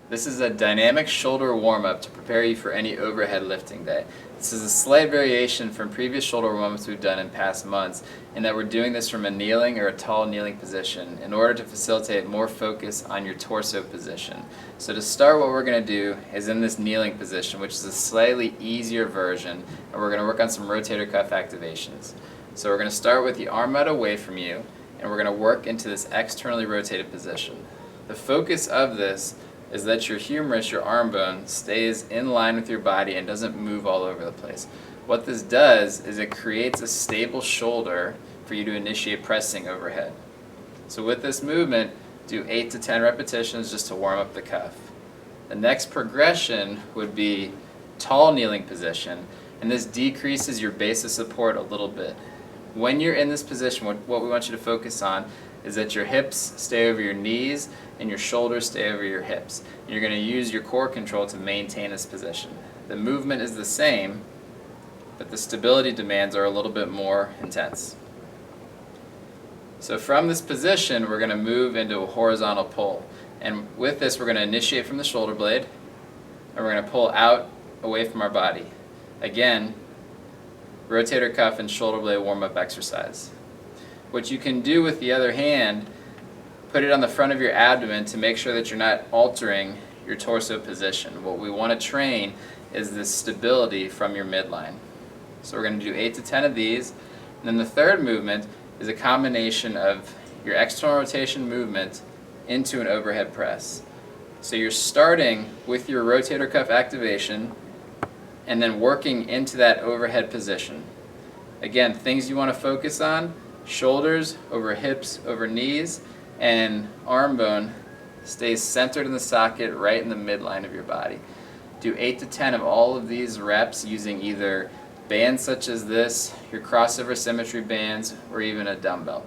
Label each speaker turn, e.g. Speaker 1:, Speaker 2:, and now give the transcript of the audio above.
Speaker 1: This is a dynamic shoulder warm-up to prepare you for any overhead lifting day. This is a slight variation from previous shoulder warm-ups we've done in past months in that we're doing this from a kneeling or a tall kneeling position in order to facilitate more focus on your torso position. So to start, what we're going to do is in this kneeling position, which is a slightly easier version, and we're going to work on some rotator cuff activations. So we're going to start with the arm out away from you, and we're going to work into this externally rotated position. The focus of this is that your humerus, your arm bone, stays in line with your body and doesn't move all over the place. What this does is it creates a stable shoulder for you to initiate pressing overhead. So with this movement, do 8 to 10 repetitions just to warm up the cuff. The next progression would be tall kneeling position, and this decreases your base of support a little bit. When you're in this position, what we want you to focus on is that your hips stay over your knees and your shoulders stay over your hips. You're going to use your core control to maintain this position. The movement is the same, but the stability demands are a little bit more intense. So from this position, we're going to move into a horizontal pull. And with this, we're going to initiate from the shoulder blade, and we're going to pull out away from our body. Again, rotator cuff and shoulder blade warm-up exercise. What you can do with the other hand, put it on the front of your abdomen to make sure that you're not altering your torso position. What we want to train is this stability from your midline. So we're going to do 8 to 10 of these. And then the third movement is a combination of your external rotation movement into an overhead press. So you're starting with your rotator cuff activation and then working into that overhead position. Again, things you want to focus on: shoulders over hips over knees, and arm bone stays centered in the socket right in the midline of your body. Do 8 to 10 of all of these reps using either bands such as this, your crossover symmetry bands, or even a dumbbell.